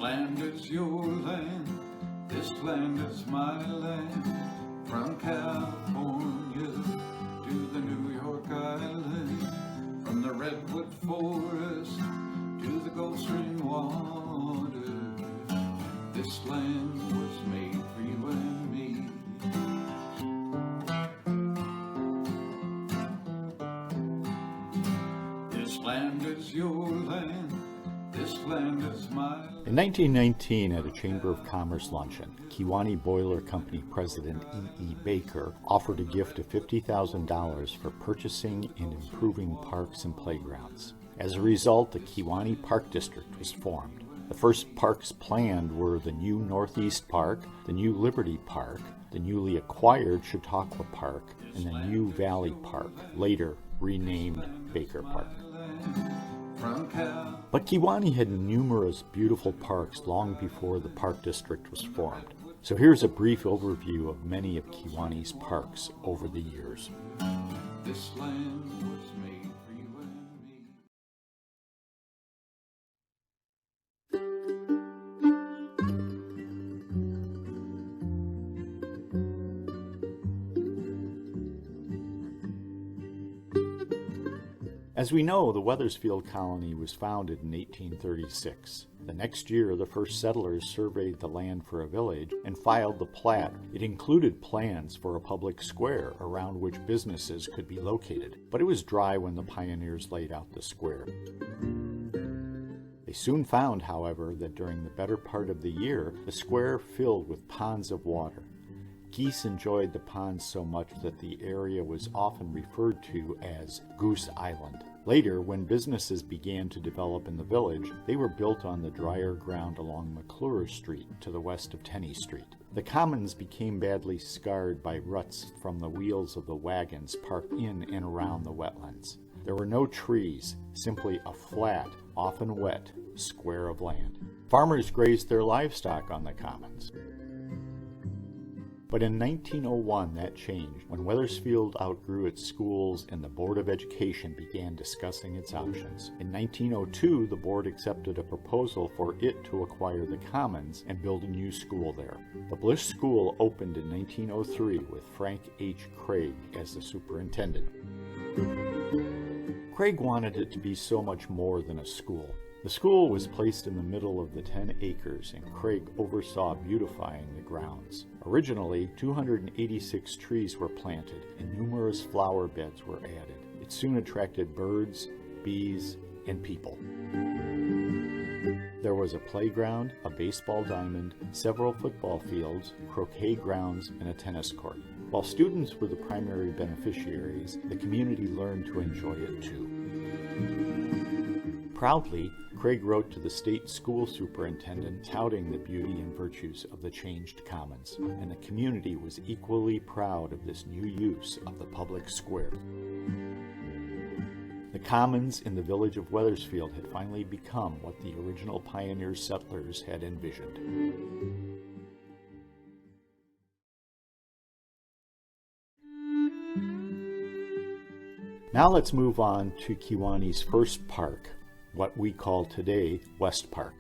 land is your land, this land is my land. From California to the New York Island, from the redwood forest to the Gulf Stream water, this land was made for you and me. This land is your land, this land is my land. In 1919, at a Chamber of Commerce luncheon, Kewanee Boiler Company President E.E. Baker offered a gift of $50,000 for purchasing and improving parks and playgrounds. As a result, the Kewanee Park District was formed. The first parks planned were the new Northeast Park, the new Liberty Park, the newly acquired Chautauqua Park, and the new Valley Park, later renamed Baker Park. But Kewanee had numerous beautiful parks long before the Park District was formed. So here's a brief overview of many of Kewanee's parks over the years. This land was made for you and me. As we know, the Wethersfield Colony was founded in 1836. The next year, the first settlers surveyed the land for a village and filed the plat. It included plans for a public square around which businesses could be located, but it was dry when the pioneers laid out the square. They soon found, however, that during the better part of the year, the square filled with ponds of water. Geese enjoyed the ponds so much that the area was often referred to as Goose Island. Later, when businesses began to develop in the village, they were built on the drier ground along McClure Street to the west of Tenney Street. The commons became badly scarred by ruts from the wheels of the wagons parked in and around the wetlands. There were no trees, simply a flat, often wet, square of land. Farmers grazed their livestock on the commons. But in 1901, that changed when Wethersfield outgrew its schools and the Board of Education began discussing its options. In 1902, the board accepted a proposal for it to acquire the commons and build a new school there. The Bliss School opened in 1903 with Frank H. Craig as the superintendent. Craig wanted it to be so much more than a school. The school was placed in the middle of the 10 acres, and Craig oversaw beautifying the grounds. Originally, 286 trees were planted, and numerous flower beds were added. It soon attracted birds, bees, and people. There was a playground, a baseball diamond, several football fields, croquet grounds, and a tennis court. While students were the primary beneficiaries, the community learned to enjoy it too. Proudly, Craig wrote to the state school superintendent touting the beauty and virtues of the changed commons, and the community was equally proud of this new use of the public square. The commons in the village of Wethersfield had finally become what the original pioneer settlers had envisioned. Now let's move on to Kewanee's first park, what we call today West Park.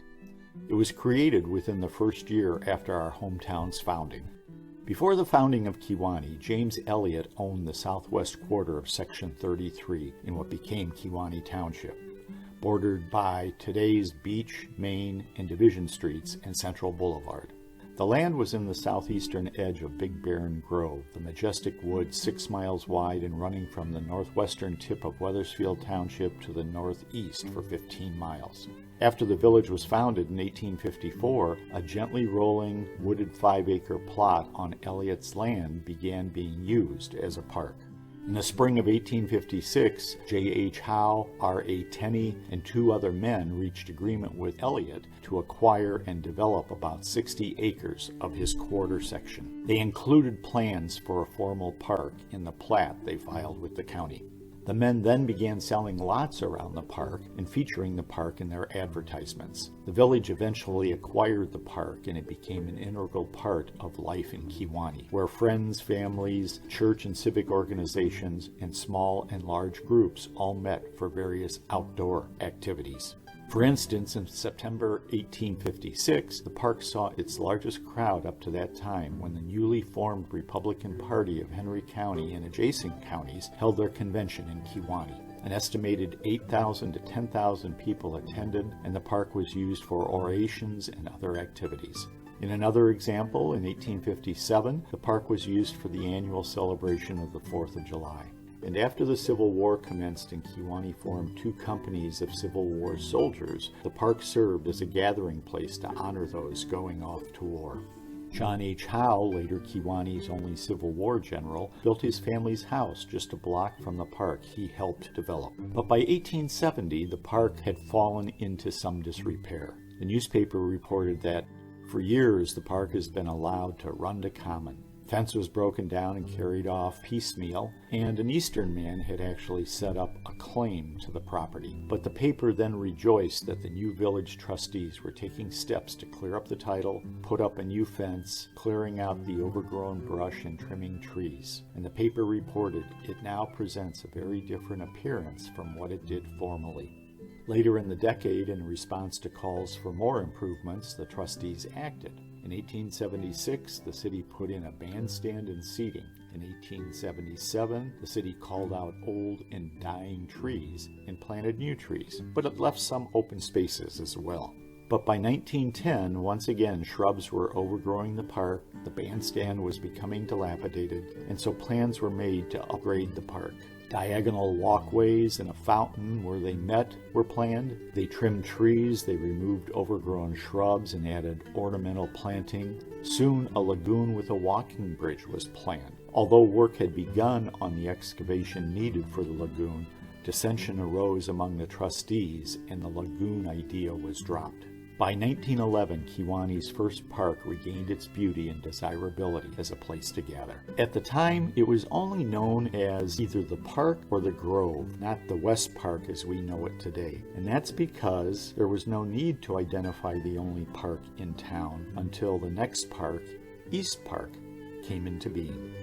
It was created within the first year after our hometown's founding. Before the founding of Kewanee, James Elliott owned the southwest quarter of Section 33 in what became Kewanee Township, bordered by today's Beach, Main, and Division Streets and Central Boulevard. The land was in the southeastern edge of Big Barren Grove, the majestic woods 6 miles wide and running from the northwestern tip of Wethersfield Township to the northeast for 15 miles. After the village was founded in 1854, a gently rolling, wooded 5-acre plot on Elliott's land began being used as a park. In the spring of 1856, J.H. Howe, R.A. Tenney, and 2 other men reached agreement with Elliott to acquire and develop about 60 acres of his quarter section. They included plans for a formal park in the plat they filed with the county. The men then began selling lots around the park and featuring the park in their advertisements. The village eventually acquired the park, and it became an integral part of life in Kewanee, where friends, families, church and civic organizations, and small and large groups all met for various outdoor activities. For instance, in September 1856, the park saw its largest crowd up to that time when the newly formed Republican Party of Henry County and adjacent counties held their convention in Kewanee. An estimated 8,000 to 10,000 people attended, and the park was used for orations and other activities. In another example, in 1857, the park was used for the annual celebration of the 4th of July. And after the Civil War commenced and Kewanee formed 2 companies of Civil War soldiers, the park served as a gathering place to honor those going off to war. John H. Howe, later Kewanee's only Civil War general, built his family's house just a block from the park he helped develop. But by 1870, the park had fallen into some disrepair. The newspaper reported that, for years, the park has been allowed to run to common. Fence was broken down and carried off piecemeal, and an Eastern man had actually set up a claim to the property. But the paper then rejoiced that the new village trustees were taking steps to clear up the title, put up a new fence, clearing out the overgrown brush and trimming trees. And the paper reported it now presents a very different appearance from what it did formerly. Later in the decade, in response to calls for more improvements, the trustees acted. In 1876, the city put in a bandstand and seating. In 1877, the city called out old and dying trees and planted new trees, but it left some open spaces as well. But by 1910, once again, shrubs were overgrowing the park, the bandstand was becoming dilapidated, and so plans were made to upgrade the park. Diagonal walkways and a fountain where they met were planned. They trimmed trees, they removed overgrown shrubs and added ornamental planting. Soon a lagoon with a walking bridge was planned. Although work had begun on the excavation needed for the lagoon, dissension arose among the trustees and the lagoon idea was dropped. By 1911, Kewanee's first park regained its beauty and desirability as a place to gather. At the time, it was only known as either the Park or the Grove, not the West Park as we know it today. And that's because there was no need to identify the only park in town until the next park, East Park, came into being.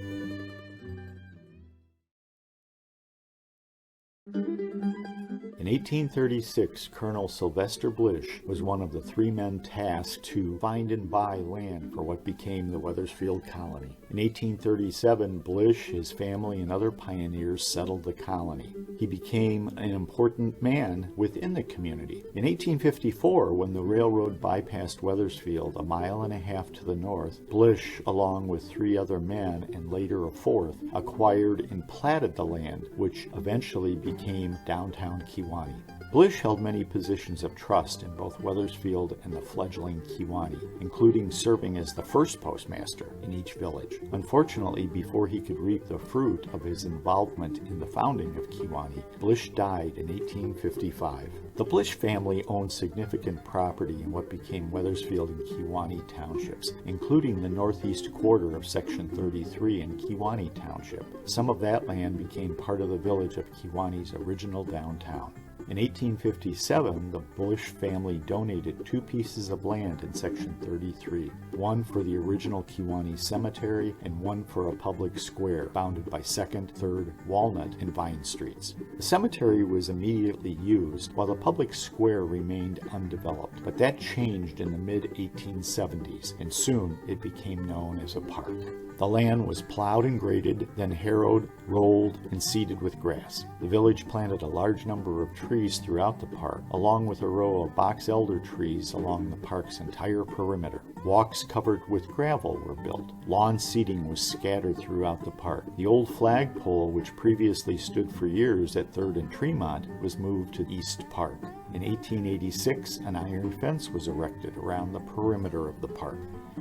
In 1836, Colonel Sylvester Blish was one of the 3 men tasked to find and buy land for what became the Wethersfield colony. In 1837, Blish, his family, and other pioneers settled the colony. He became an important man within the community. In 1854, when the railroad bypassed Wethersfield a mile and a half to the north, Blish, along with 3 other men and later a 4th, acquired and platted the land, which eventually became downtown Kewanee. Blish held many positions of trust in both Wethersfield and the fledgling Kewanee, including serving as the first postmaster in each village. Unfortunately, before he could reap the fruit of his involvement in the founding of Kewanee, Blish died in 1855. The Blish family owned significant property in what became Wethersfield and Kewanee townships, including the northeast quarter of Section 33 in Kewanee Township. Some of that land became part of the village of Kewanee's original downtown. In 1857, the Blish family donated 2 pieces of land in Section 33, one for the original Kewanee Cemetery and one for a public square bounded by 2nd, 3rd, Walnut, and Vine Streets. The cemetery was immediately used while the public square remained undeveloped, but that changed in the mid-1870s, and soon it became known as a park. The land was plowed and graded, then harrowed, rolled, and seeded with grass. The village planted a large number of trees throughout the park, along with a row of box elder trees along the park's entire perimeter. Walks covered with gravel were built. Lawn seating was scattered throughout the park. The old flagpole, which previously stood for years at 3rd and Tremont, was moved to East Park. In 1886, an iron fence was erected around the perimeter of the park.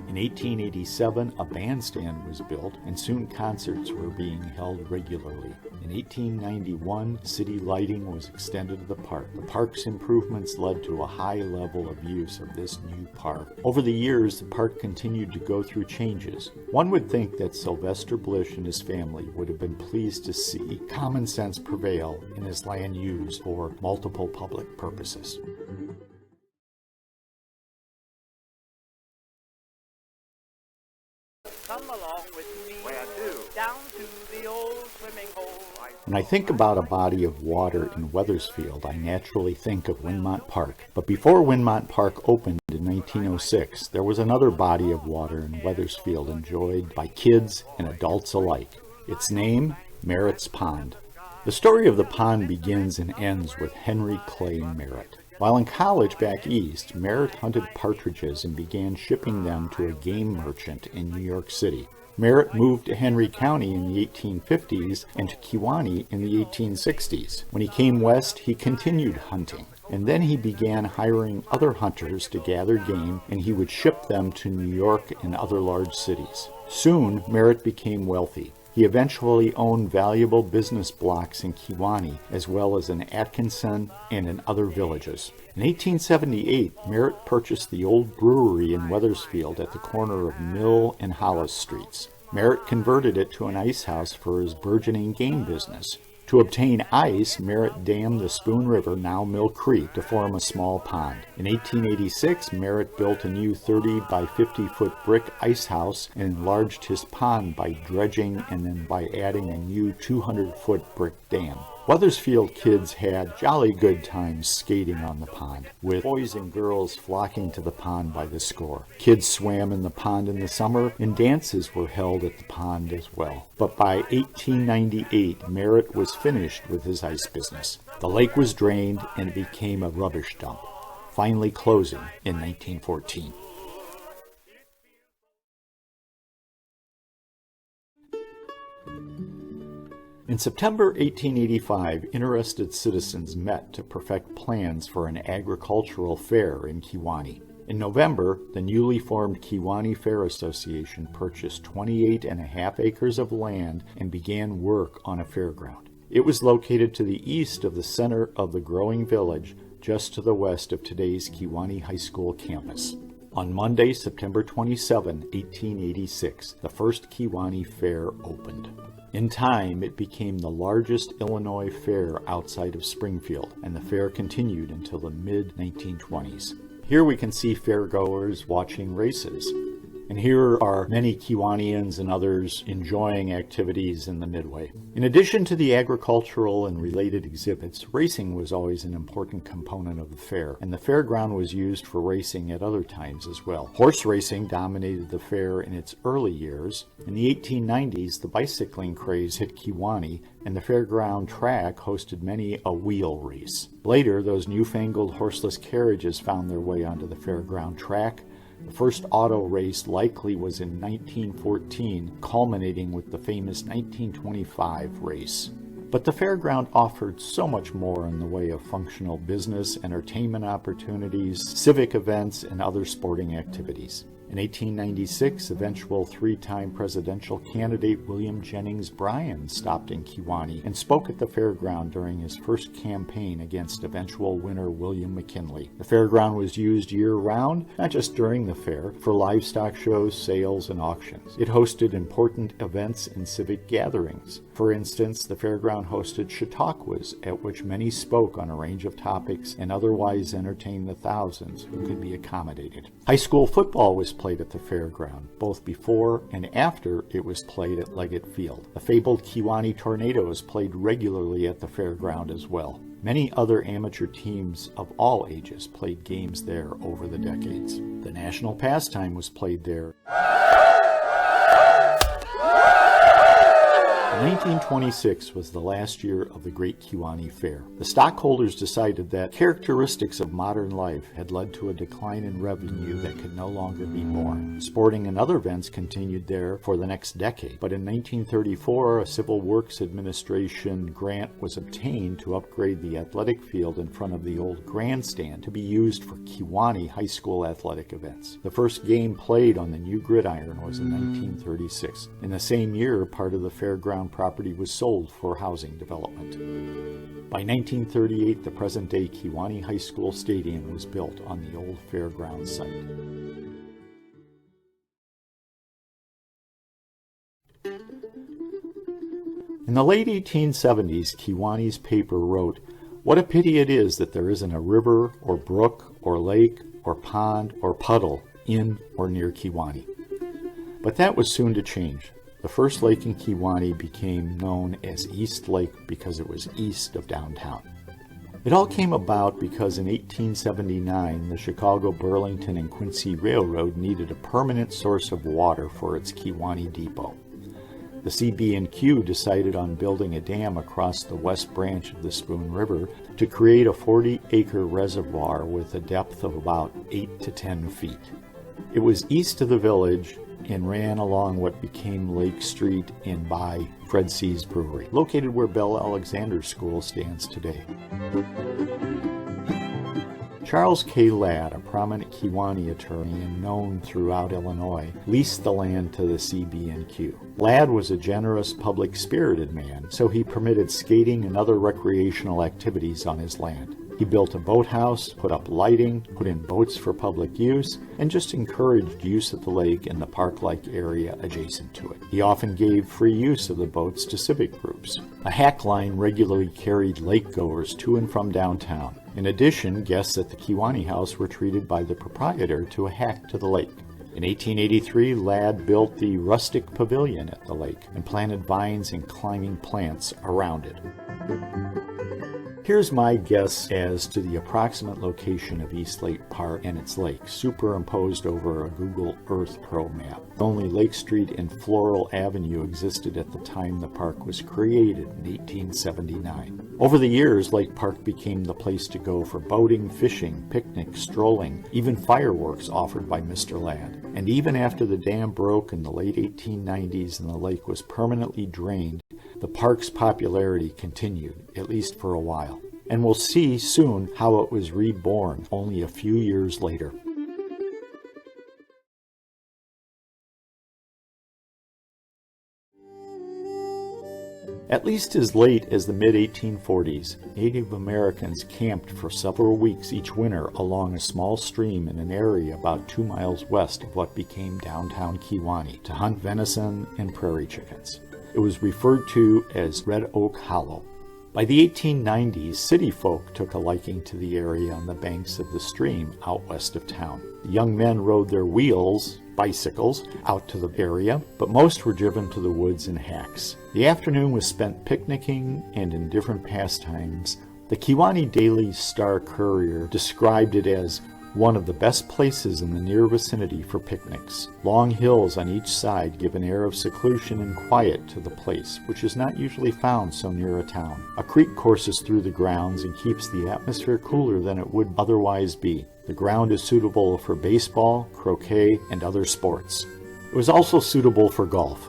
In 1887, a bandstand was built, and soon concerts were being held regularly. In 1891, city lighting was extended to the park. The park's improvements led to a high level of use of this new park. Over the years, the park continued to go through changes. One would think that Sylvester Blish and his family would have been pleased to see common sense prevail in his land used for multiple public purposes. Come along with me. Where to? Down to the old swimming hole. I When I think about a body of water in Wethersfield, I naturally think of Wynmont Park. But before Wynmont Park opened in 1906, there was another body of water in Wethersfield enjoyed by kids and adults alike. Its name, Merritt's Pond. The story of the pond begins and ends with Henry Clay Merritt. While in college back east, Merritt hunted partridges and began shipping them to a game merchant in New York City. Merritt moved to Henry County in the 1850s and to Kewanee in the 1860s. When he came west, he continued hunting, and then he began hiring other hunters to gather game, and he would ship them to New York and other large cities. Soon, Merritt became wealthy. He eventually owned valuable business blocks in Kewanee, as well as in Atkinson and in other villages. In 1878, Merritt purchased the old brewery in Wethersfield at the corner of Mill and Hollis Streets. Merritt converted it to an ice house for his burgeoning game business. To obtain ice, Merritt dammed the Spoon River, now Mill Creek, to form a small pond. In 1886, Merritt built a new 30 by 50-foot brick ice house and enlarged his pond by dredging and then by adding a new 200-foot brick dam. Wethersfield kids had jolly good times skating on the pond, with boys and girls flocking to the pond by the score. Kids swam in the pond in the summer, and dances were held at the pond as well. But by 1898, Merritt was finished with his ice business. The lake was drained, and it became a rubbish dump, finally closing in 1914. In September 1885, interested citizens met to perfect plans for an agricultural fair in Kewanee. In November, the newly formed Kewanee Fair Association purchased 28.5 acres of land and began work on a fairground. It was located to the east of the center of the growing village, just to the west of today's Kewanee High School campus. On Monday, September 27, 1886, the first Kewanee Fair opened. In time, it became the largest Illinois fair outside of Springfield, and the fair continued until the mid-1920s. Here we can see fairgoers watching races. And here are many Kewaneans and others enjoying activities in the Midway. In addition to the agricultural and related exhibits, racing was always an important component of the fair, and the fairground was used for racing at other times as well. Horse racing dominated the fair in its early years. In the 1890s, the bicycling craze hit Kewanee, and the fairground track hosted many a wheel race. Later, those newfangled horseless carriages found their way onto the fairground track. The first auto race likely was in 1914, culminating with the famous 1925 race. But the fairground offered so much more in the way of functional business, entertainment opportunities, civic events, and other sporting activities. In 1896, eventual three-time presidential candidate William Jennings Bryan stopped in Kewanee and spoke at the fairground during his first campaign against eventual winner William McKinley. The fairground was used year-round, not just during the fair, for livestock shows, sales, and auctions. It hosted important events and civic gatherings. For instance, the fairground hosted chautauquas, at which many spoke on a range of topics and otherwise entertained the thousands who could be accommodated. High school football was played at the fairground, both before and after it was played at Leggett Field. The fabled Kewanee Tornadoes played regularly at the fairground as well. Many other amateur teams of all ages played games there over the decades. The national pastime was played there. 1926 was the last year of the Great Kewanee Fair. The stockholders decided that characteristics of modern life had led to a decline in revenue that could no longer be borne. Sporting and other events continued there for the next decade, but in 1934, a Civil Works Administration grant was obtained to upgrade the athletic field in front of the old grandstand to be used for Kewanee High School athletic events. The first game played on the new gridiron was in 1936. In the same year, part of the fairground property was sold for housing development. By 1938, the present-day Kewanee High School Stadium was built on the old fairground site. In the late 1870s, Kewanee's paper wrote, "What a pity it is that there isn't a river or brook or lake or pond or puddle in or near Kewanee." But that was soon to change. The The first lake in Kewanee became known as East Lake because it was east of downtown. It all came about because in 1879, the Chicago, Burlington, and Quincy Railroad needed a permanent source of water for its Kewanee depot. The CB&Q decided on building a dam across the west branch of the Spoon River to create a 40-acre reservoir with a depth of about 8 to 10 feet. It was east of the village and ran along what became Lake Street and by Fred C's Brewery, located where Bell Alexander School stands today. Charles K. Ladd, a prominent Kewanee attorney and known throughout Illinois, leased the land to the CB&Q. Ladd was a generous, public-spirited man, so he permitted skating and other recreational activities on his land. He built a boathouse, put up lighting, put in boats for public use, and just encouraged use of the lake and the park-like area adjacent to it. He often gave free use of the boats to civic groups. A hack line regularly carried lake-goers to and from downtown. In addition, guests at the Kewanee House were treated by the proprietor to a hack to the lake. In 1883, Ladd built the rustic pavilion at the lake and planted vines and climbing plants around it. Here's my guess as to the approximate location of East Lake Park and its lake, superimposed over a Google Earth Pro map. Only Lake Street and Floral Avenue existed at the time the park was created in 1879. Over the years, Lake Park became the place to go for boating, fishing, picnics, strolling, even fireworks offered by Mr. Ladd. And even after the dam broke in the late 1890s and the lake was permanently drained, the park's popularity continued, at least for a while. And we'll see soon how it was reborn only a few years later. At least as late as the mid-1840s, Native Americans camped for several weeks each winter along a small stream in an area about 2 miles west of what became downtown Kewanee to hunt venison and prairie chickens. It was referred to as Red Oak Hollow. By the 1890s, city folk took a liking to the area on the banks of the stream out west of town. The young men rode their wheels, bicycles, out to the area, but most were driven to the woods in hacks. The afternoon was spent picnicking and in different pastimes. The Kewanee Daily Star Courier described it as one of the best places in the near vicinity for picnics. Long hills on each side give an air of seclusion and quiet to the place, which is not usually found so near a town. A creek courses through the grounds and keeps the atmosphere cooler than it would otherwise be. The ground is suitable for baseball, croquet, and other sports. It was also suitable for golf.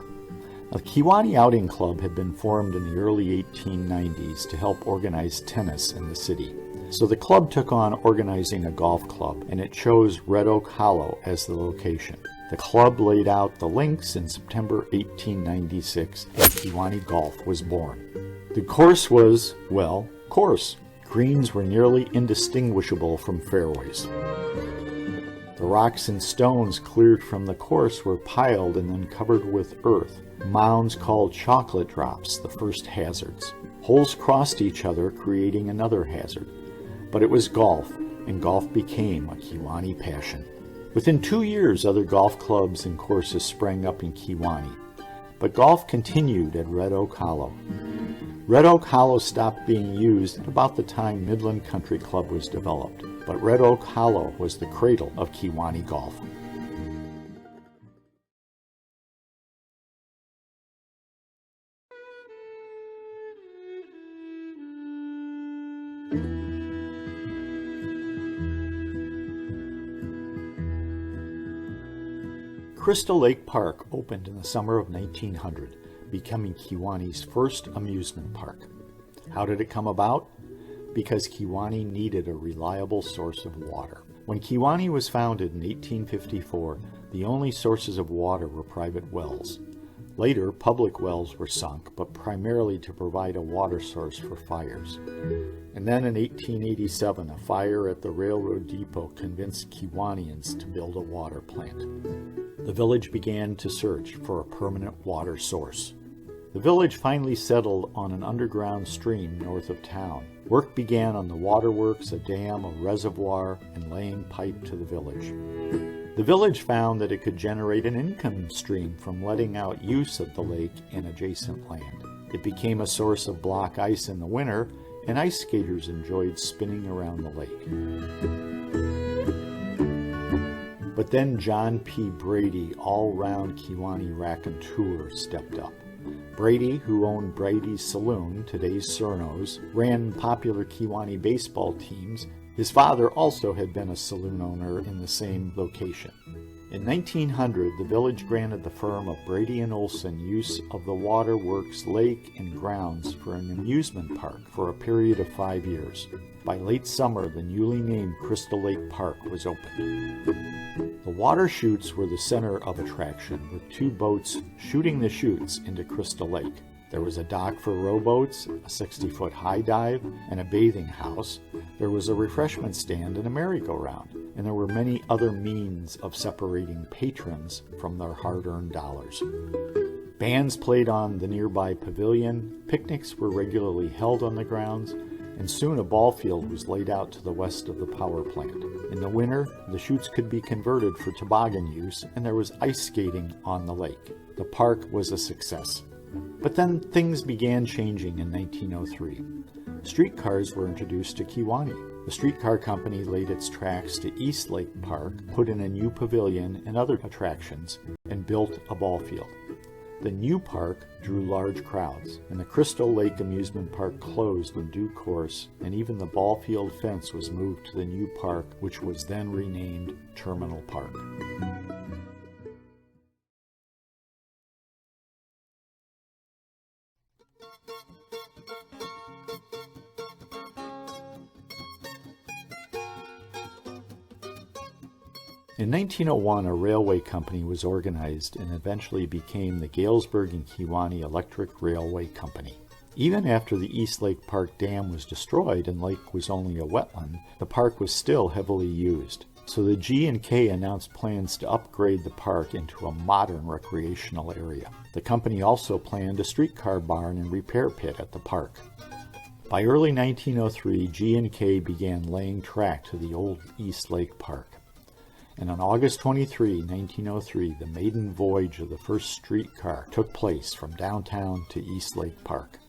The Kewanee Outing Club had been formed in the early 1890s to help organize tennis in the city. So the club took on organizing a golf club, and it chose Red Oak Hollow as the location. The club laid out the links in September 1896, and Kewanee Golf was born. The course was, well, course. Greens were nearly indistinguishable from fairways. The rocks and stones cleared from the course were piled and then covered with earth. Mounds called chocolate drops, the first hazards. Holes crossed each other, creating another hazard. But it was golf, and golf became a Kewanee passion. Within 2 years, other golf clubs and courses sprang up in Kewanee. But golf continued at Red Oak Hollow. Red Oak Hollow stopped being used at about the time Midland Country Club was developed, but Red Oak Hollow was the cradle of Kewanee golf. Crystal Lake Park opened in the summer of 1900, becoming Kewanee's first amusement park. How did it come about? Because Kewanee needed a reliable source of water. When Kewanee was founded in 1854, the only sources of water were private wells. Later, public wells were sunk, but primarily to provide a water source for fires. And then in 1887, a fire at the railroad depot convinced Kewaneans to build a water plant. The village began to search for a permanent water source. The village finally settled on an underground stream north of town. Work began on the waterworks, a dam, a reservoir, and laying pipe to the village. The village found that it could generate an income stream from letting out use of the lake and adjacent land. It became a source of block ice in the winter, and ice skaters enjoyed spinning around the lake. But then John P. Brady, all-round Kewanee raconteur, stepped up. Brady, who owned Brady's Saloon, today's Cerno's, ran popular Kewanee baseball teams. His father also had been a saloon owner in the same location. In 1900, the village granted the firm of Brady and Olson use of the Waterworks lake and grounds for an amusement park for a period of 5 years. By late summer, the newly named Crystal Lake Park was opened. The water chutes were the center of attraction, with 2 boats shooting the chutes into Crystal Lake. There was a dock for rowboats, a 60-foot high dive, and a bathing house. There was a refreshment stand and a merry-go-round, and there were many other means of separating patrons from their hard-earned dollars. Bands played on the nearby pavilion, picnics were regularly held on the grounds, and soon a ball field was laid out to the west of the power plant. In the winter, the chutes could be converted for toboggan use, and there was ice skating on the lake. The park was a success. But then things began changing in 1903. Streetcars were introduced to Kewanee. The streetcar company laid its tracks to East Lake Park, put in a new pavilion and other attractions, and built a ball field. The new park drew large crowds, and the Crystal Lake Amusement Park closed in due course, and even the ball field fence was moved to the new park, which was then renamed Terminal Park. In 1901, a railway company was organized and eventually became the Galesburg and Kewanee Electric Railway Company. Even after the East Lake Park Dam was destroyed and lake was only a wetland, the park was still heavily used. So the G&K announced plans to upgrade the park into a modern recreational area. The company also planned a streetcar barn and repair pit at the park. By early 1903, G&K began laying track to the old East Lake Park. And on August 23, 1903, the maiden voyage of the first streetcar took place from downtown to East Lake Park.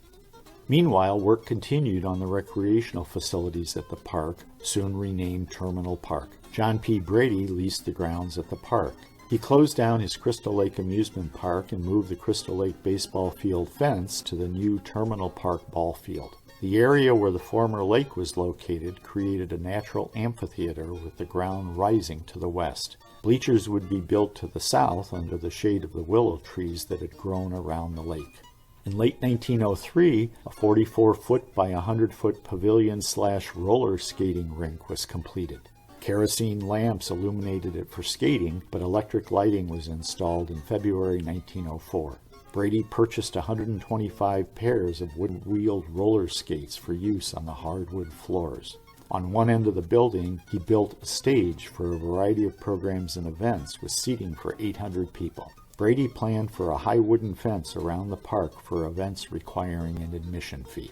Meanwhile, work continued on the recreational facilities at the park, soon renamed Terminal Park. John P. Brady leased the grounds at the park. He closed down his Crystal Lake Amusement Park and moved the Crystal Lake baseball field fence to the new Terminal Park ball field. The area where the former lake was located created a natural amphitheater with the ground rising to the west. Bleachers would be built to the south under the shade of the willow trees that had grown around the lake. In late 1903, a 44-foot by 100-foot pavilion/roller skating rink was completed. Kerosene lamps illuminated it for skating, but electric lighting was installed in February 1904. Brady purchased 125 pairs of wood-wheeled roller skates for use on the hardwood floors. On one end of the building, he built a stage for a variety of programs and events with seating for 800 people. Brady planned for a high wooden fence around the park for events requiring an admission fee.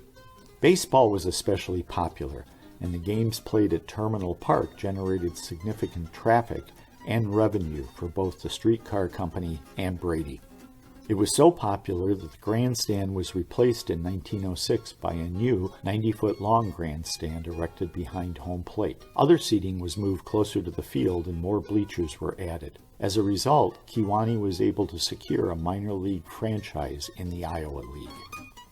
Baseball was especially popular, and the games played at Terminal Park generated significant traffic and revenue for both the streetcar company and Brady. It was so popular that the grandstand was replaced in 1906 by a new 90-foot-long grandstand erected behind home plate. Other seating was moved closer to the field and more bleachers were added. As a result, Kewanee was able to secure a minor league franchise in the Iowa League.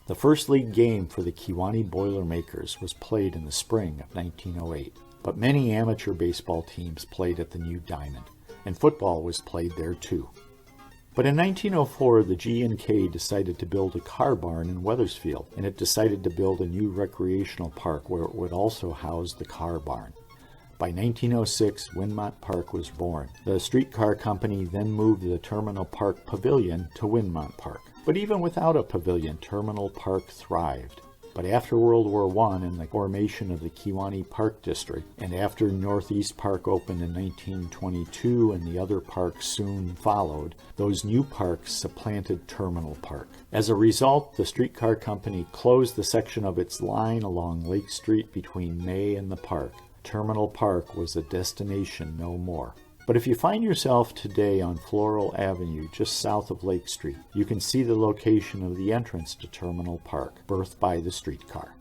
The first league game for the Kewanee Boilermakers was played in the spring of 1908, but many amateur baseball teams played at the new diamond, and football was played there too. But in 1904, the G&K decided to build a car barn in Wethersfield, and it decided to build a new recreational park where it would also house the car barn. By 1906, Winmont Park was born. The streetcar company then moved the Terminal Park Pavilion to Winmont Park. But even without a pavilion, Terminal Park thrived. But after World War I and the formation of the Kewanee Park District, and after Northeast Park opened in 1922 and the other parks soon followed, those new parks supplanted Terminal Park. As a result, the streetcar company closed the section of its line along Lake Street between May and the park. Terminal Park was a destination no more. But if you find yourself today on Floral Avenue, just south of Lake Street, you can see the location of the entrance to Terminal Park, birthed by the streetcar.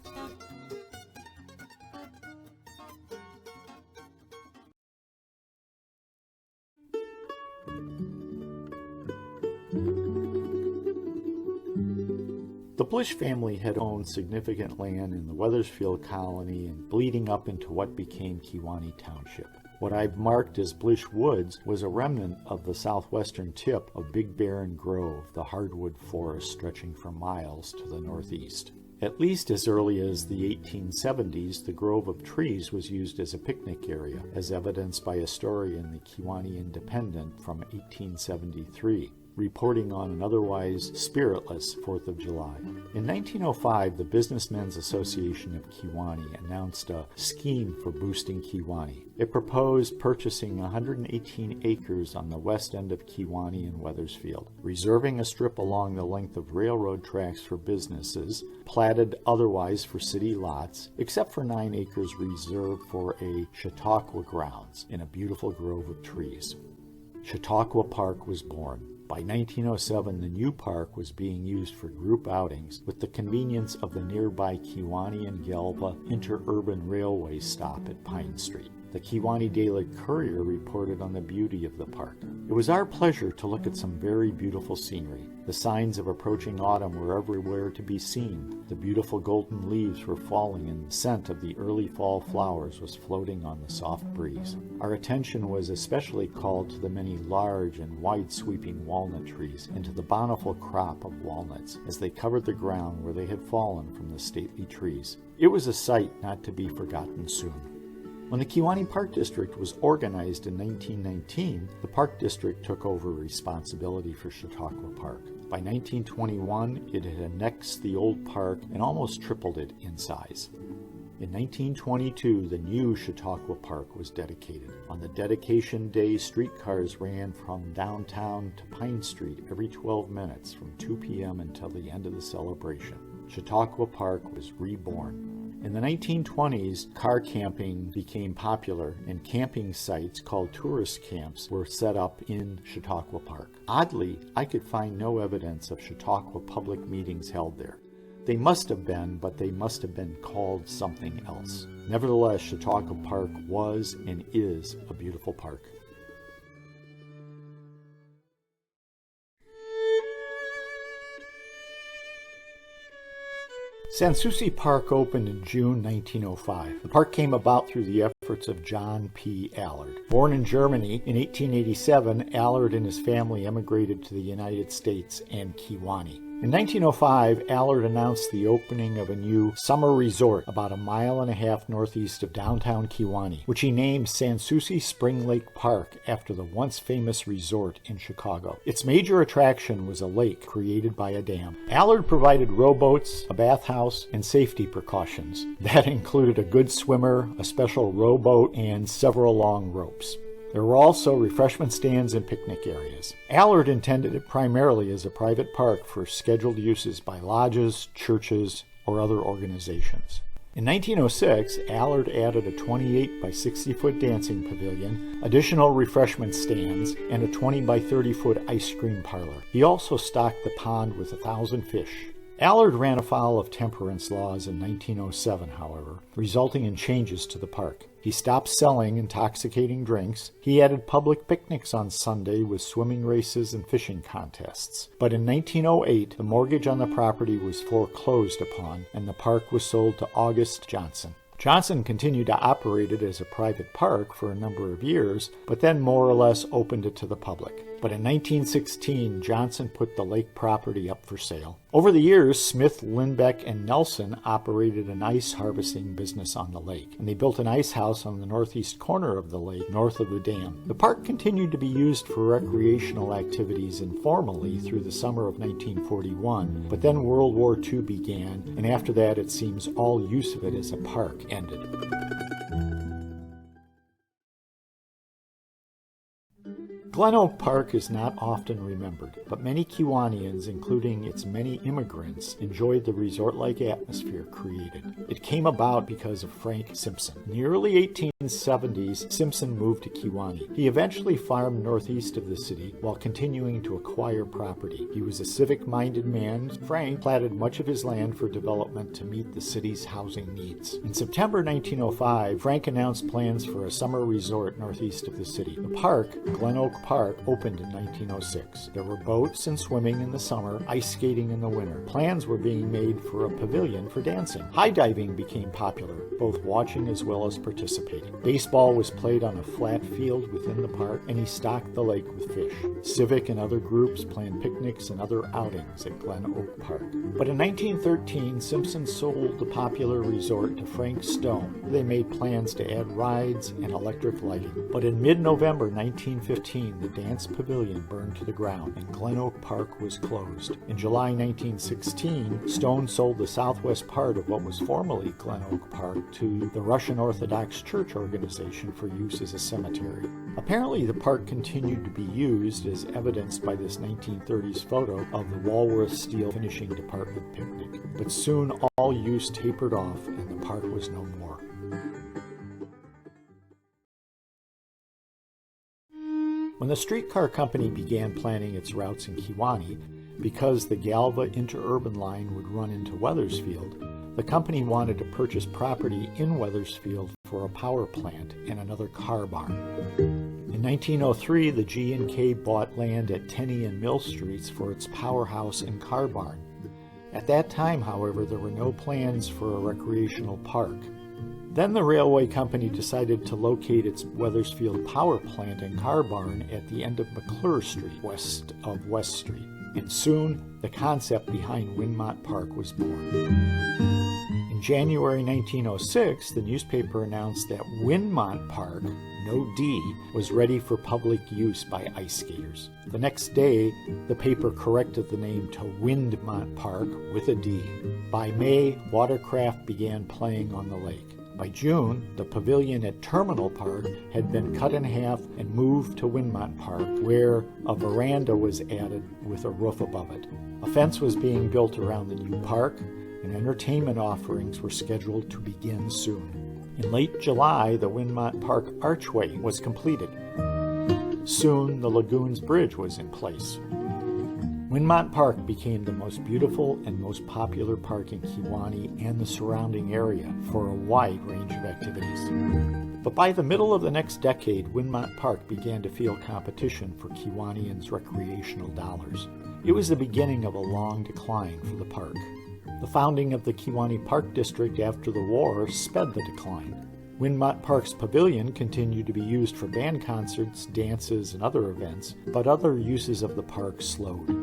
The Blish family had owned significant land in the Wethersfield colony and bleeding up into what became Kewanee Township. What I've marked as Blish Woods was a remnant of the southwestern tip of Big Barren Grove, the hardwood forest stretching for miles to the northeast. At least as early as the 1870s, the grove of trees was used as a picnic area, as evidenced by a story in the Kewanee Independent from 1873. Reporting on an otherwise spiritless 4th of July. In 1905, the Businessmen's Association of Kewanee announced a scheme for boosting Kewanee. It proposed purchasing 118 acres on the west end of Kewanee and Wethersfield, reserving a strip along the length of railroad tracks for businesses, platted otherwise for city lots, except for 9 acres reserved for a Chautauqua grounds in a beautiful grove of trees. Chautauqua Park was born. By 1907, the new park was being used for group outings with the convenience of the nearby Kewanee and Galva interurban railway stop at Pine Street. The Kewanee Daily Courier reported on the beauty of the park. It was our pleasure to look at some very beautiful scenery. The signs of approaching autumn were everywhere to be seen. The beautiful golden leaves were falling and the scent of the early fall flowers was floating on the soft breeze. Our attention was especially called to the many large and wide-sweeping walnut trees and to the bountiful crop of walnuts as they covered the ground where they had fallen from the stately trees. It was a sight not to be forgotten soon. When the Kewanee Park District was organized in 1919, the Park District took over responsibility for Chautauqua Park. By 1921, it had annexed the old park and almost tripled it in size. In 1922, the new Chautauqua Park was dedicated. On the dedication day, streetcars ran from downtown to Pine Street every 12 minutes from 2 p.m. until the end of the celebration. Chautauqua Park was reborn. In the 1920s, car camping became popular and camping sites called tourist camps were set up in Chautauqua Park. Oddly, I could find no evidence of Chautauqua public meetings held there. They must have been, but they must have been called something else. Nevertheless, Chautauqua Park was and is a beautiful park. Sans Souci Park opened in June 1905. The park came about through the efforts of John P. Allard. Born in Germany in 1887, Allard and his family emigrated to the United States and Kewanee. In 1905, Allard announced the opening of a new summer resort about 1.5 miles northeast of downtown Kewanee, which he named Sans Souci Spring Lake Park after the once famous resort in Chicago. Its major attraction was a lake created by a dam. Allard provided rowboats, a bathhouse, and safety precautions. That included a good swimmer, a special rowboat, and several long ropes. There were also refreshment stands and picnic areas. Allard intended it primarily as a private park for scheduled uses by lodges, churches, or other organizations. In 1906, Allard added a 28 by 60 foot dancing pavilion, additional refreshment stands, and a 20 by 30 foot ice cream parlor. He also stocked the pond with 1,000 fish. Allard ran afoul of temperance laws in 1907, however, resulting in changes to the park. He stopped selling intoxicating drinks. He added public picnics on Sunday with swimming races and fishing contests. But in 1908, the mortgage on the property was foreclosed upon, and the park was sold to August Johnson. Johnson continued to operate it as a private park for a number of years, but then more or less opened it to the public. But in 1916, Johnson put the lake property up for sale. Over the years, Smith, Lindbeck, and Nelson operated an ice harvesting business on the lake, and they built an ice house on the northeast corner of the lake, north of the dam. The park continued to be used for recreational activities informally through the summer of 1941, but then World War II began, and after that it seems all use of it as a park ended. Glen Oak Park is not often remembered, but many Kewaneans, including its many immigrants, enjoyed the resort-like atmosphere created. It came about because of Frank Simpson. In the early 1870s, Simpson moved to Kewanee. He eventually farmed northeast of the city while continuing to acquire property. He was a civic-minded man. Frank platted much of his land for development to meet the city's housing needs. In September 1905, Frank announced plans for a summer resort northeast of the city. The park, Glen Oak Park, opened in 1906. There were boats and swimming in the summer, ice skating in the winter. Plans were being made for a pavilion for dancing. High diving became popular, both watching as well as participating. Baseball was played on a flat field within the park, and he stocked the lake with fish. Civic and other groups planned picnics and other outings at Glen Oak Park. But in 1913, Simpson sold the popular resort to Frank Stone. They made plans to add rides and electric lighting. But in mid-November 1915, the dance pavilion burned to the ground and Glen Oak Park was closed. In July 1916, Stone sold the southwest part of what was formerly Glen Oak Park to the Russian Orthodox Church organization for use as a cemetery. Apparently, the park continued to be used, as evidenced by this 1930s photo of the Walworth Steel Finishing Department picnic. But soon all use tapered off and the park was no more. When the streetcar company began planning its routes in Kewanee, because the Galva interurban line would run into Wethersfield, the company wanted to purchase property in Wethersfield for a power plant and another car barn. In 1903, the G&K bought land at Tenney and Mill Streets for its powerhouse and car barn. At that time, however, there were no plans for a recreational park. Then the railway company decided to locate its Wethersfield power plant and car barn at the end of McClure Street, west of West Street. And soon, the concept behind Winmont Park was born. In January 1906, the newspaper announced that Winmont Park, no D, was ready for public use by ice skaters. The next day, the paper corrected the name to Windmont Park with a D. By May, watercraft began playing on the lake. By June, the pavilion at Terminal Park had been cut in half and moved to Winmont Park, where a veranda was added with a roof above it. A fence was being built around the new park, and entertainment offerings were scheduled to begin soon. In late July, the Winmont Park archway was completed. Soon, the Lagoons Bridge was in place. Winmont Park became the most beautiful and most popular park in Kewanee and the surrounding area for a wide range of activities. But by the middle of the next decade, Winmont Park began to feel competition for Kewaneans' recreational dollars. It was the beginning of a long decline for the park. The founding of the Kewanee Park District after the war sped the decline. Winmont Park's pavilion continued to be used for band concerts, dances, and other events, but other uses of the park slowed.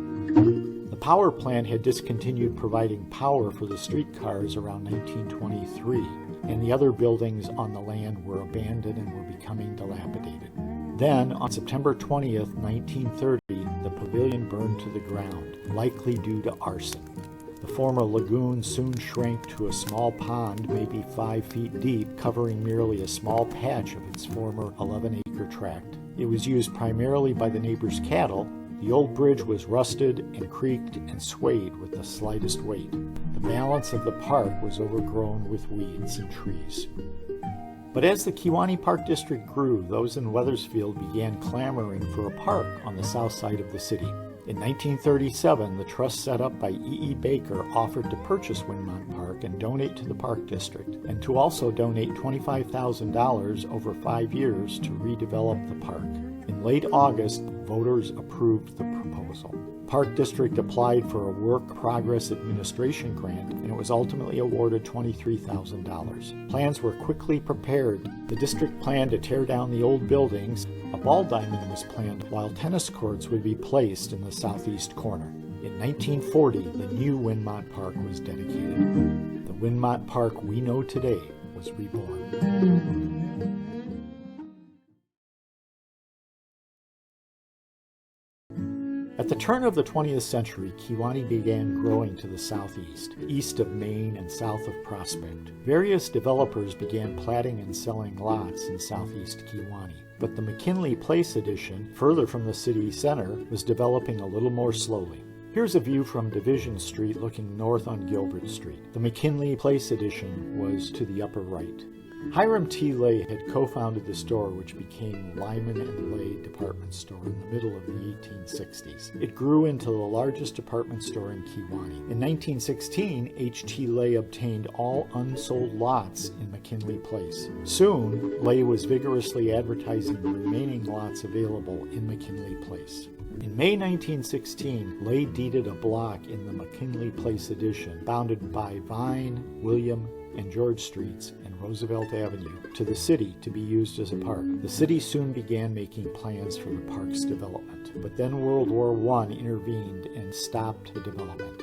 The power plant had discontinued providing power for the streetcars around 1923, and the other buildings on the land were abandoned and were becoming dilapidated. Then, on September 20th, 1930, the pavilion burned to the ground, likely due to arson. The former lagoon soon shrank to a small pond, maybe 5 feet deep, covering merely a small patch of its former 11-acre tract. It was used primarily by the neighbors' cattle. The old bridge was rusted and creaked and swayed with the slightest weight. The balance of the park was overgrown with weeds and trees. But as the Kewanee Park District grew, those in Wethersfield began clamoring for a park on the south side of the city. In 1937, the trust set up by E.E. Baker offered to purchase Winmont Park and donate to the Park District, and to also donate $25,000 over 5 years to redevelop the park. In late August, voters approved the proposal. Park District applied for a Work Progress Administration grant, and it was ultimately awarded $23,000. Plans were quickly prepared. The district planned to tear down the old buildings. A ball diamond was planned, while tennis courts would be placed in the southeast corner. In 1940, the new Winmont Park was dedicated. The Winmont Park we know today was reborn. At the turn of the 20th century, Kewanee began growing to the southeast, east of Main and south of Prospect. Various developers began platting and selling lots in southeast Kewanee. but the McKinley Place addition, further from the city center, was developing a little more slowly. Here's a view from Division Street looking north on Gilbert Street. The McKinley Place addition was to the upper right. Hiram T. Lay had co-founded the store, which became Lyman and Lay Department Store in the middle of the 1860s. It grew into the largest department store in Kewanee. In 1916, H.T. Lay obtained all unsold lots in McKinley Place. Soon, Lay was vigorously advertising the remaining lots available in McKinley Place. In May 1916, Lay deeded a block in the McKinley Place addition, bounded by Vine, William, and George Streets and Roosevelt Avenue, to the city to be used as a park. The city soon began making plans for the park's development, but then World War I intervened and stopped the development.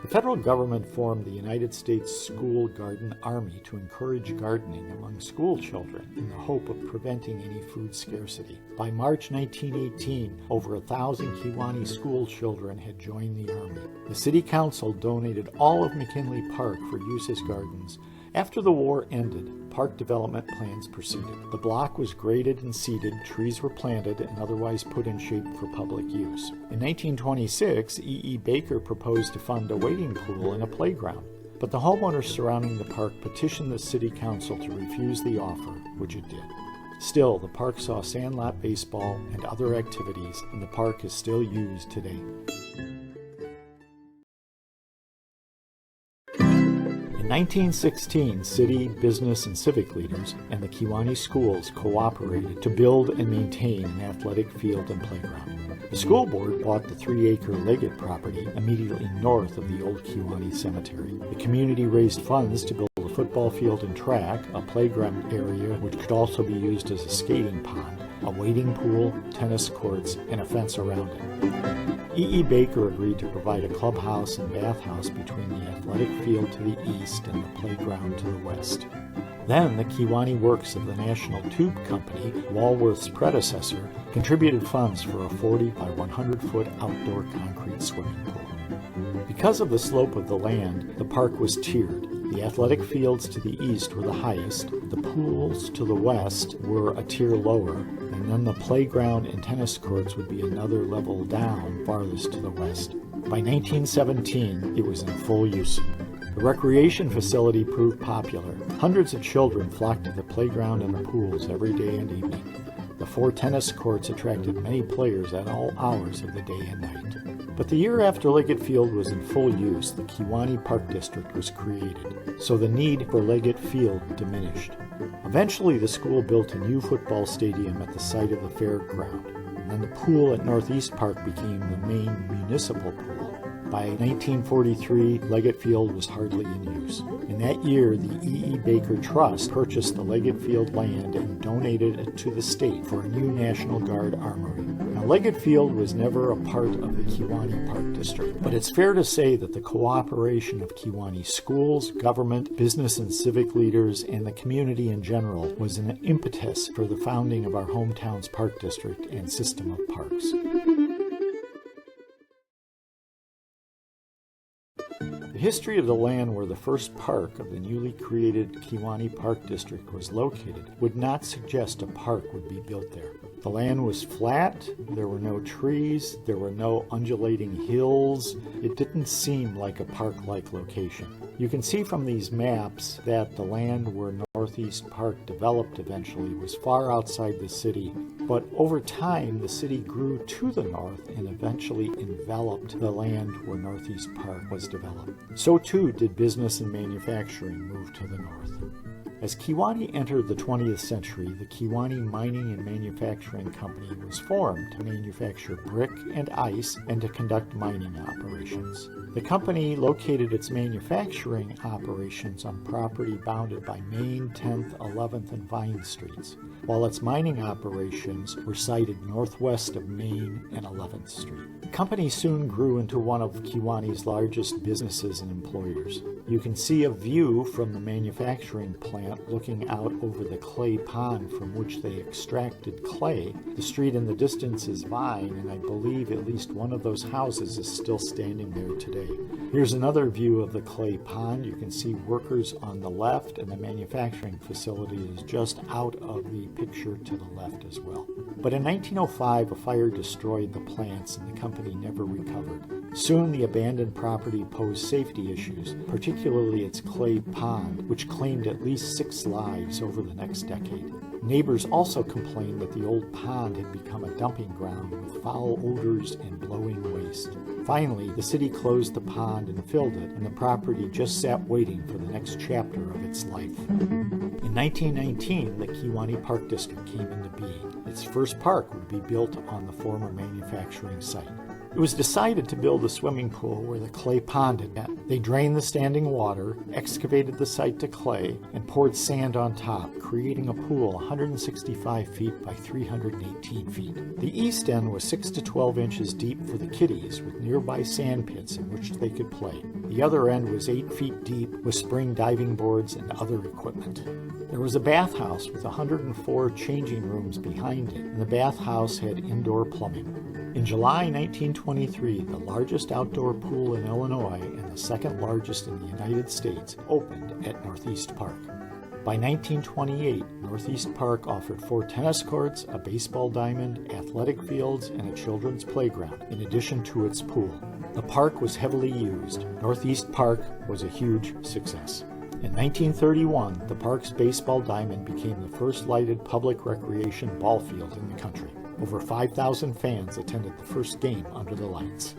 The federal government formed the United States School Garden Army to encourage gardening among school children in the hope of preventing any food scarcity. By March 1918, over 1,000 Kewanee school children had joined the Army. The City Council donated all of McKinley Park for use as gardens. After the war ended, park development plans proceeded. The block was graded and seeded, trees were planted, and otherwise put in shape for public use. In 1926, E.E. Baker proposed to fund a wading pool and a playground, but the homeowners surrounding the park petitioned the city council to refuse the offer, which it did. Still, the park saw sandlot baseball and other activities, and the park is still used today. In 1916, city, business, and civic leaders and the Kewanee schools cooperated to build and maintain an athletic field and playground. The school board bought the 3-acre Leggett property immediately north of the old Kewanee Cemetery. The community raised funds to build a football field and track, a playground area which could also be used as a skating pond, a wading pool, tennis courts, and a fence around it. E.E. Baker agreed to provide a clubhouse and bathhouse between the athletic field to the east and the playground to the west. Then the Kewanee Works of the National Tube Company, Walworth's predecessor, contributed funds for a 40 by 100-foot outdoor concrete swimming pool. Because of the slope of the land, the park was tiered. The athletic fields to the east were the highest, the pools to the west were a tier lower, and then the playground and tennis courts would be another level down farthest to the west. By 1917, it was in full use. The recreation facility proved popular. Hundreds of children flocked to the playground and the pools every day and evening. The 4 tennis courts attracted many players at all hours of the day and night. But the year after Leggett Field was in full use, the Kewanee Park District was created, so the need for Leggett Field diminished. Eventually, the school built a new football stadium at the site of the fairground, and then the pool at Northeast Park became the main municipal pool. By 1943, Leggett Field was hardly in use. In that year, the E.E. Baker Trust purchased the Leggett Field land and donated it to the state for a new National Guard armory. Now, Leggett Field was never a part of the Kewanee Park District, but it's fair to say that the cooperation of Kewanee schools, government, business and civic leaders, and the community in general was an impetus for the founding of our hometown's park district and system of parks. The history of the land where the first park of the newly created Kewanee Park District was located would not suggest a park would be built there. The land was flat, there were no trees, there were no undulating hills. It didn't seem like a park-like location. You can see from these maps that the land where Northeast Park developed eventually was far outside the city, but over time the city grew to the north and eventually enveloped the land where Northeast Park was developed. So too did business and manufacturing move to the north. As Kewanee entered the 20th century, the Kewanee Mining and Manufacturing Company was formed to manufacture brick and ice and to conduct mining operations. The company located its manufacturing operations on property bounded by Main, 10th, 11th, and Vine Streets, while its mining operations were sited northwest of Main and 11th Street. The company soon grew into one of Kewanee's largest businesses and employers. You can see a view from the manufacturing plant looking out over the clay pond from which they extracted clay. The street in the distance is Vine, and I believe at least one of those houses is still standing there today. Here's another view of the clay pond. You can see workers on the left, and the manufacturing facility is just out of the picture to the left as well. But in 1905, a fire destroyed the plants and the company never recovered. Soon the abandoned property posed safety issues, particularly its clay pond, which claimed at least 6 lives over the next decade. Neighbors also complained that the old pond had become a dumping ground with foul odors and blowing waste. Finally, the city closed the pond and filled it, and the property just sat waiting for the next chapter of its life. In 1919, the Kewanee Park District came into being. Its first park would be built on the former manufacturing site. It was decided to build a swimming pool where the clay pond had been. They drained the standing water, excavated the site to clay, and poured sand on top, creating a pool 165 feet by 318 feet. The east end was 6 to 12 inches deep for the kiddies, with nearby sand pits in which they could play. The other end was 8 feet deep with spring diving boards and other equipment. There was a bathhouse with 104 changing rooms behind it, and the bathhouse had indoor plumbing. In July 1923, the largest outdoor pool in Illinois and the second largest in the United States opened at Northeast Park. By 1928, Northeast Park offered 4 tennis courts, a baseball diamond, athletic fields, and a children's playground, in addition to its pool. The park was heavily used. Northeast Park was a huge success. In 1931, the park's baseball diamond became the first lighted public recreation ball field in the country. Over 5,000 fans attended the first game under the lights.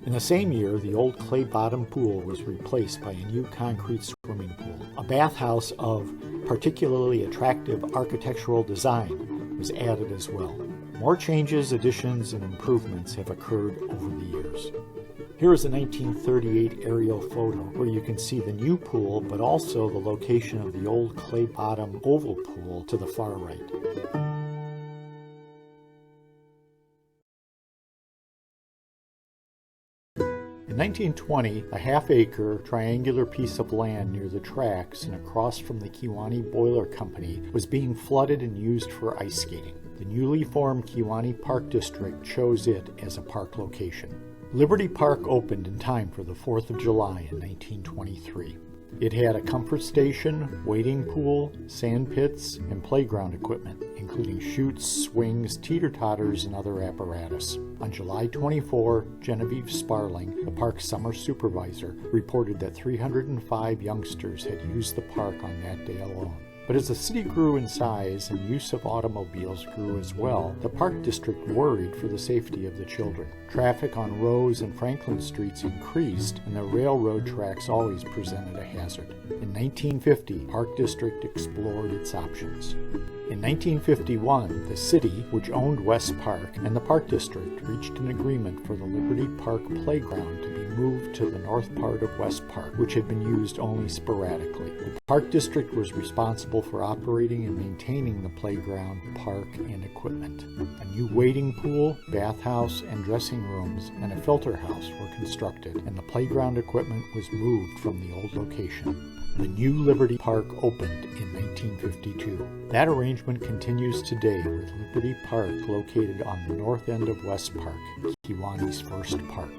In the same year, the old clay-bottom pool was replaced by a new concrete swimming pool. A bathhouse of particularly attractive architectural design was added as well. More changes, additions, and improvements have occurred over the years. Here is a 1938 aerial photo where you can see the new pool, but also the location of the old clay-bottom oval pool to the far right. In 1920, a half-acre, triangular piece of land near the tracks and across from the Kewanee Boiler Company was being flooded and used for ice skating. The newly formed Kewanee Park District chose it as a park location. Liberty Park opened in time for the 4th of July in 1923. It had a comfort station, wading pool, sand pits, and playground equipment, including chutes, swings, teeter-totters, and other apparatus. On July 24, Genevieve Sparling, the park's summer supervisor, reported that 305 youngsters had used the park on that day alone. But as the city grew in size and use of automobiles grew as well, the Park District worried for the safety of the children. Traffic on Rose and Franklin streets increased, and the railroad tracks always presented a hazard. In 1950, Park District explored its options. In 1951, the city, which owned West Park, and the Park District reached an agreement for the Liberty Park playground to be moved to the north part of West Park, which had been used only sporadically. The Park District was responsible for operating and maintaining the playground, park, and equipment. A new wading pool, bathhouse, and dressing rooms, and a filter house were constructed, and the playground equipment was moved from the old location. The new Liberty Park opened in 1952. That arrangement continues today with Liberty Park located on the north end of West Park, Kewanee's first park.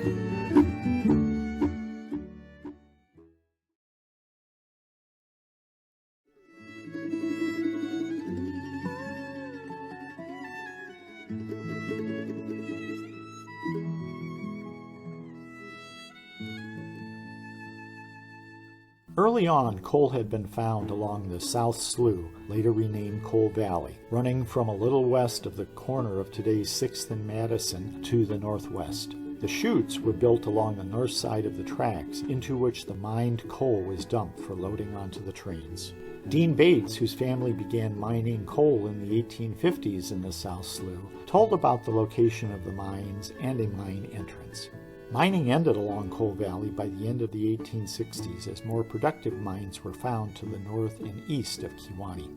Early on, coal had been found along the South Slough, later renamed Coal Valley, running from a little west of the corner of today's 6th and Madison to the northwest. The chutes were built along the north side of the tracks, into which the mined coal was dumped for loading onto the trains. Dean Bates, whose family began mining coal in the 1850s in the South Slough, told about the location of the mines and a mine entrance. Mining ended along Coal Valley by the end of the 1860s as more productive mines were found to the north and east of Kewanee.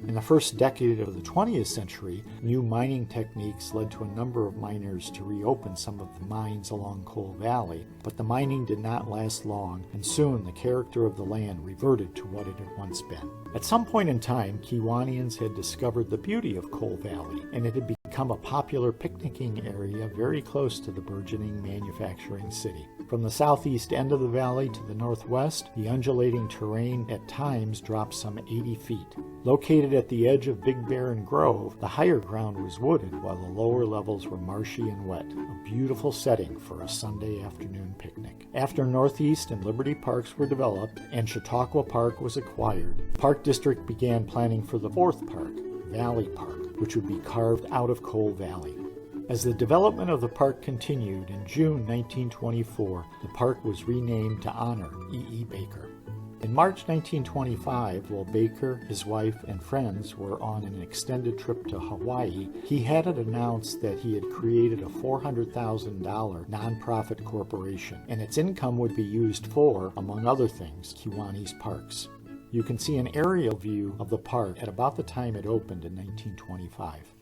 In the first decade of the 20th century, new mining techniques led to a number of miners to reopen some of the mines along Coal Valley, but the mining did not last long, and soon the character of the land reverted to what it had once been. At some point in time, Kewaneeans had discovered the beauty of Coal Valley, and it had become a popular picnicking area very close to the burgeoning manufacturing city. From the southeast end of the valley to the northwest, the undulating terrain at times dropped some 80 feet. Located at the edge of Big Bear and Grove, the higher ground was wooded while the lower levels were marshy and wet, a beautiful setting for a Sunday afternoon picnic. After Northeast and Liberty Parks were developed and Chautauqua Park was acquired, the Park District began planning for the fourth park, Valley Park, which would be carved out of Coal Valley. As the development of the park continued, in June 1924, the park was renamed to honor E. Baker. In March 1925, while Baker, his wife, and friends were on an extended trip to Hawaii, he had it announced that he had created a $400,000 nonprofit corporation, and its income would be used for, among other things, Kewanee's parks. You can see an aerial view of the park at about the time it opened in 1925.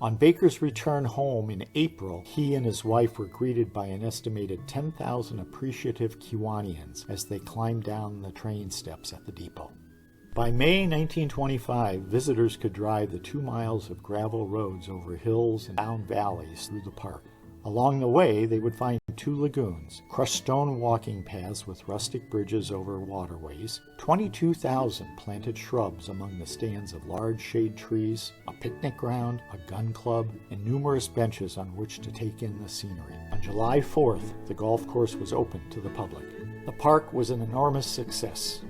On Baker's return home in April, he and his wife were greeted by an estimated 10,000 appreciative Kewaneeans as they climbed down the train steps at the depot. By May 1925, visitors could drive the 2 miles of gravel roads over hills and down valleys through the park. Along the way, they would find 2 lagoons, crushed stone walking paths with rustic bridges over waterways, 22,000 planted shrubs among the stands of large shade trees, a picnic ground, a gun club, and numerous benches on which to take in the scenery. On July 4th, the golf course was opened to the public. The park was an enormous success.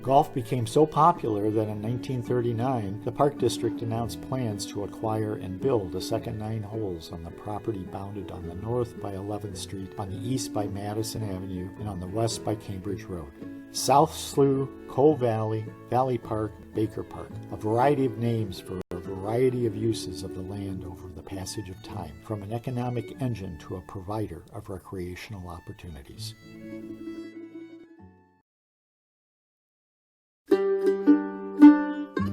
Golf became so popular that in 1939, the Park District announced plans to acquire and build a second 9 holes on the property bounded on the north by 11th Street, on the east by Madison Avenue, and on the west by Cambridge Road. South Slough, Coal Valley, Valley Park, Baker Park, a variety of names for a variety of uses of the land over the passage of time, from an economic engine to a provider of recreational opportunities.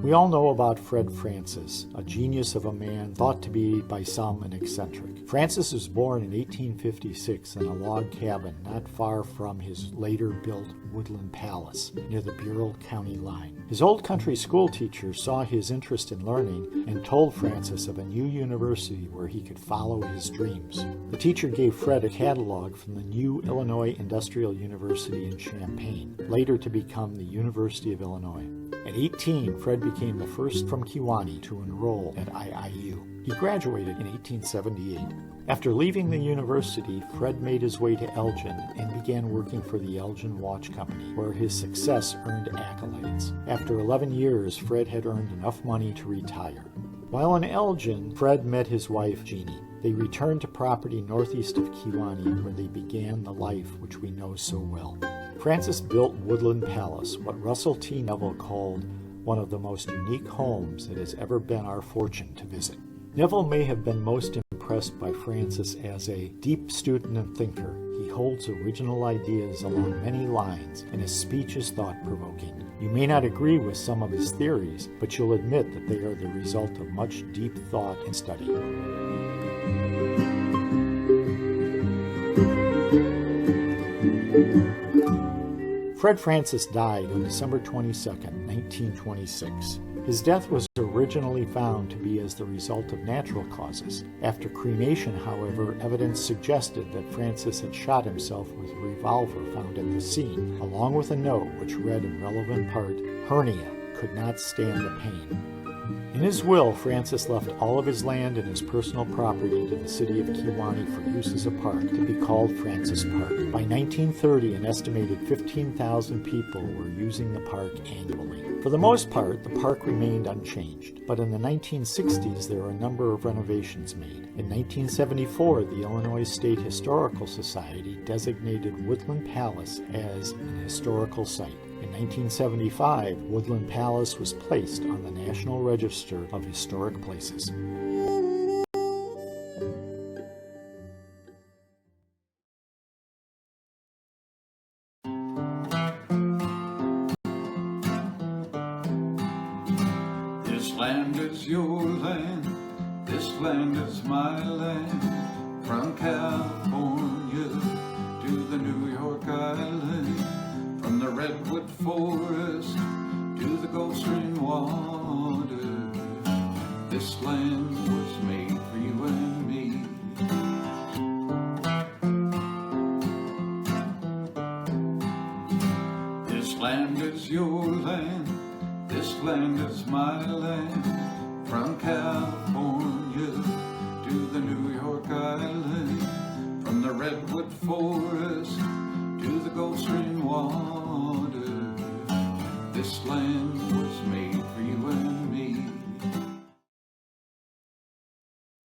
We all know about Fred Francis, a genius of a man thought to be by some an eccentric. Francis was born in 1856 in a log cabin not far from his later built Woodland Palace near the Bureau County line. His old country school teacher saw his interest in learning and told Francis of a new university where he could follow his dreams. The teacher gave Fred a catalog from the new Illinois Industrial University in Champaign, later to become the University of Illinois. At 18, Fred became the first from Kewanee to enroll at IIU. He graduated in 1878. After leaving the university, Fred made his way to Elgin and began working for the Elgin Watch Company, where his success earned accolades. After 11 years, Fred had earned enough money to retire. While in Elgin, Fred met his wife, Jeannie. They returned to property northeast of Kewanee, where they began the life which we know so well. Francis built Woodland Palace, what Russell T. Neville called one of the most unique homes it has ever been our fortune to visit. Neville may have been most impressed by Francis as a deep student and thinker. He holds original ideas along many lines, and his speech is thought-provoking. You may not agree with some of his theories, but you'll admit that they are the result of much deep thought and study. Fred Francis died on December 22, 1926. His death was originally found to be as the result of natural causes. After cremation, however, evidence suggested that Francis had shot himself with a revolver found at the scene, along with a note which read in relevant part, "Hernia, could not stand the pain." In his will, Francis left all of his land and his personal property to the city of Kewanee for use as a park, to be called Francis Park. By 1930, an estimated 15,000 people were using the park annually. For the most part, the park remained unchanged, but in the 1960s there were a number of renovations made. In 1974, the Illinois State Historical Society designated Woodland Palace as an historical site. In 1975, Woodland Palace was placed on the National Register of Historic Places. This land is your land, this land is my land. From California to the New York Island, from the redwood forest to the Gulf Stream water, this land was made for you and me. This land is your land, this land is my land. From California to the New York Island, from the redwood forest to the Gulf Stream water,